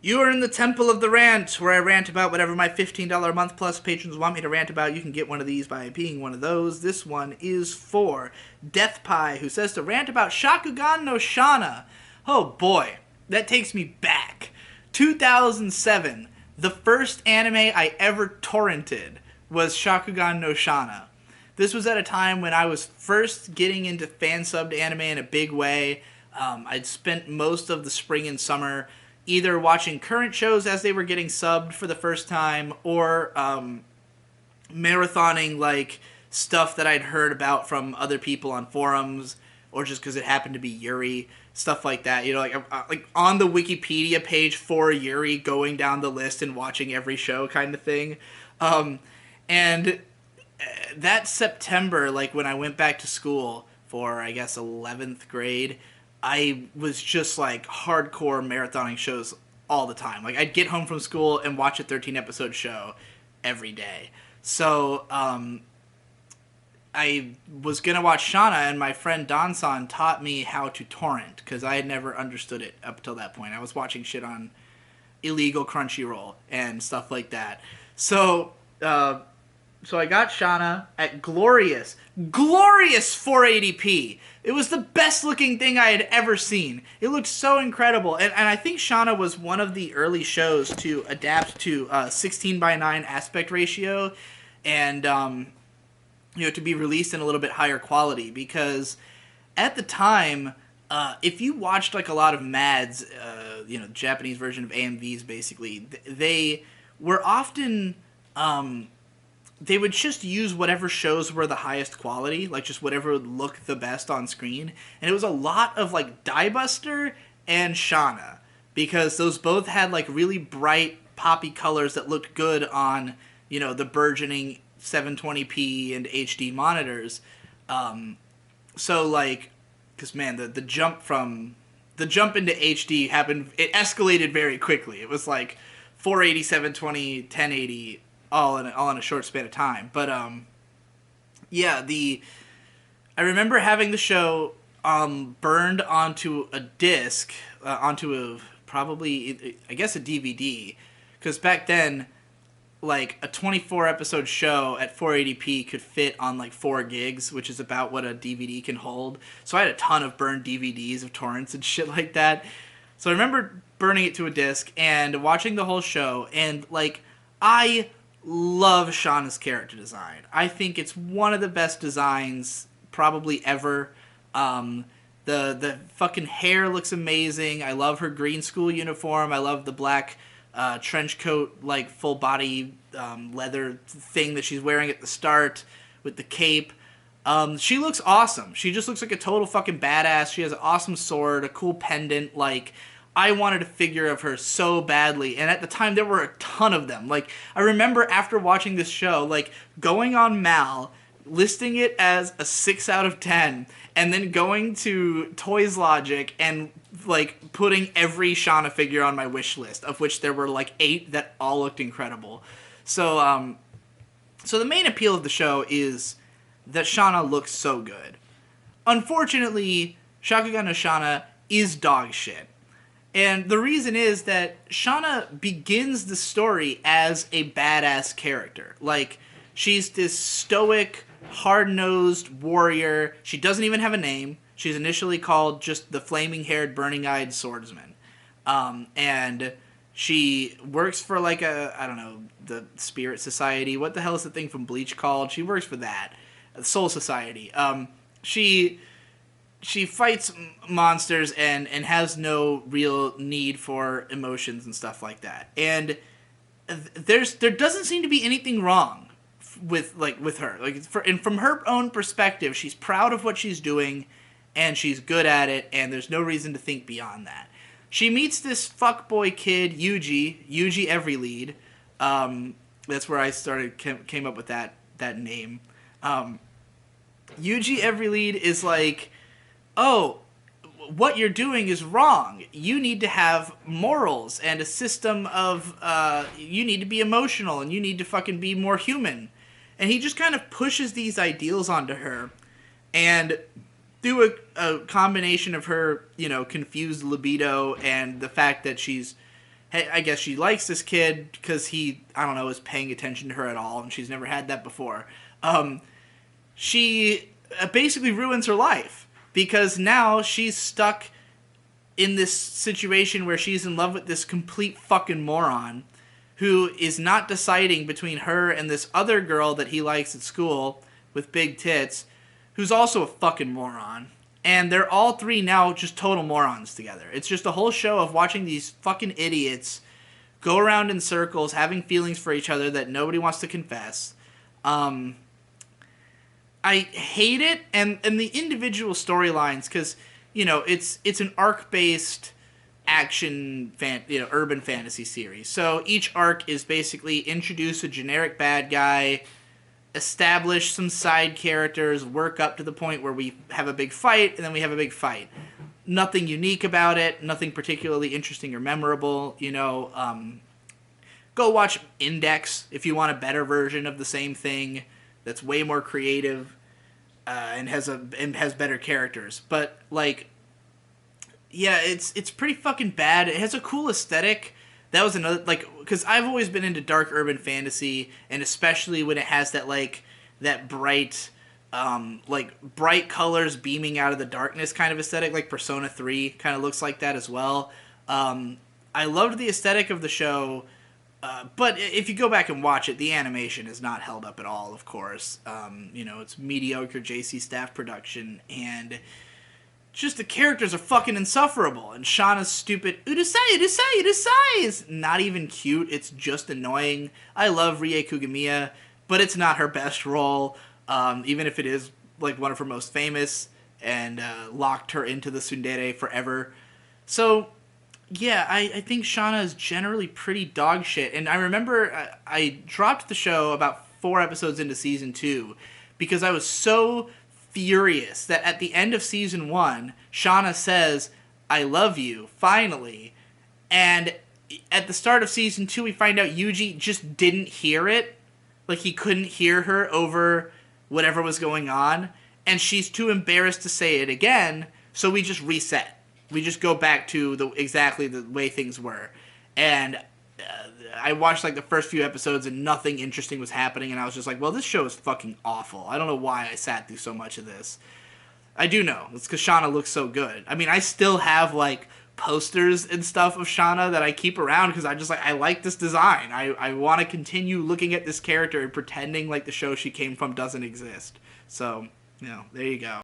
You are in the Temple of the Rant, where I rant about whatever my $15 a month plus patrons want me to rant about. You can get one of these by being one of those. This one is for Death Pie, who says to rant about Shakugan no Shana. Oh boy, that takes me back. 2007, the first anime I ever torrented was Shakugan no Shana. This was at a time when I was first getting into fan subbed anime in a big way. I'd spent most of the spring and summer either watching current shows as they were getting subbed for the first time or marathoning like stuff that I'd heard about from other people on forums or just because it happened to be Yuri, stuff like that. You know, like on the Wikipedia page for Yuri, going down the list and watching every show kind of thing. And that September, like when I went back to school for, I guess, 11th grade, I was just like hardcore marathoning shows all the time. Like I'd get home from school and watch a 13 episode show every day. So I was gonna watch Shana, and my friend Donson taught me how to torrent because I had never understood it up until that point. I was watching shit on illegal Crunchyroll and stuff like that. So so I got Shana at glorious 480p. It was the best looking thing I had ever seen. It looked so incredible. And I think Shana was one of the early shows to adapt to 16 by 9 aspect ratio and, to be released in a little bit higher quality. Because at the time, if you watched like a lot of MADs, Japanese version of AMVs basically, they were often... they would just use whatever shows were the highest quality, like just whatever would look the best on screen. And it was a lot of like Die Buster and Shana, because those both had like really bright poppy colors that looked good on, the burgeoning 720p and HD monitors. So like, because man, the jump into HD happened, it escalated very quickly. It was like 480, 720, 1080, all in a short span of time. But I remember having the show burned onto a disc, onto a probably, I guess, a DVD, because back then, like a 24 episode show at 480p could fit on like 4 gigs, which is about what a DVD can hold. So I had a ton of burned DVDs of torrents and shit like that. So I remember burning it to a disc and watching the whole show, and like I love Shana's character design. I think it's one of the best designs probably ever. The fucking hair looks amazing. I love her green school uniform. I love the black trench coat, like full body leather thing that she's wearing at the start with the cape. She looks awesome. She just looks like a total fucking badass. She has an awesome sword, a cool pendant, like I wanted a figure of her so badly, and at the time there were a ton of them. Like, I remember after watching this show, like, going on Mal, listing it as a 6 out of 10, and then going to Toys Logic and, like, putting every Shana figure on my wish list, of which there were, like, 8 that all looked incredible. So the main appeal of the show is that Shana looks so good. Unfortunately, Shakugan no Shana is dog shit. And the reason is that Shana begins the story as a badass character. Like, she's this stoic, hard-nosed warrior. She doesn't even have a name. She's initially called just the flaming-haired, burning-eyed swordsman. And she works for, like, the Spirit Society. What the hell is the thing from Bleach called? She works for that. The Soul Society. She fights monsters and has no real need for emotions and stuff like that. And there doesn't seem to be anything wrong with her. And from her own perspective, she's proud of what she's doing and she's good at it, and there's no reason to think beyond that. She meets this fuckboy kid, Yuji Everylead. That's where I came up with that name. Yuji Everylead is like, oh, what you're doing is wrong. You need to have morals and a system of, you need to be emotional and you need to fucking be more human. And he just kind of pushes these ideals onto her. And through a combination of her, confused libido and the fact that she's I guess she likes this kid because he, I don't know, is paying attention to her at all, and she's never had that before. She basically ruins her life because now she's stuck in this situation where she's in love with this complete fucking moron who is not deciding between her and this other girl that he likes at school with big tits, who's also a fucking moron. And they're all three now just total morons together. It's just a whole show of watching these fucking idiots go around in circles having feelings for each other that nobody wants to confess. I hate it, and the individual storylines, because, you know, it's an arc-based action urban fantasy series. So each arc is basically introduce a generic bad guy, establish some side characters, work up to the point where we have a big fight, and then we have a big fight. Nothing unique about it, nothing particularly interesting or memorable, you know. Go watch Index if you want a better version of the same thing that's way more creative and has better characters. But, like, yeah, it's pretty fucking bad. It has a cool aesthetic. That was another, like, because I've always been into dark urban fantasy, and especially when it has that, like, that bright, bright colors beaming out of the darkness kind of aesthetic, like Persona 3 kind of looks like that as well. I loved the aesthetic of the show, but if you go back and watch it, the animation is not held up at all, of course. You know, it's mediocre JC staff production, and just the characters are fucking insufferable. And Shana's stupid Urusai is not even cute. It's just annoying. I love Rie Kugamiya, but it's not her best role, even if it is like one of her most famous, and locked her into the tsundere forever. So, yeah, I think Shana is generally pretty dog shit. And I remember I dropped the show about 4 episodes into season 2 because I was so furious that at the end of season 1, Shana says, "I love you," finally. And at the start of season 2, we find out Yuji just didn't hear it. Like, he couldn't hear her over whatever was going on. And she's too embarrassed to say it again, so we just reset. We just go back to exactly the way things were. And I watched like the first few episodes and nothing interesting was happening, and I was just like, well, this show is fucking awful. I don't know why I sat through so much of this. I do know. It's because Shana looks so good. I mean, I still have like posters and stuff of Shana that I keep around because I like this design. I want to continue looking at this character and pretending like the show she came from doesn't exist. So, you know, there you go.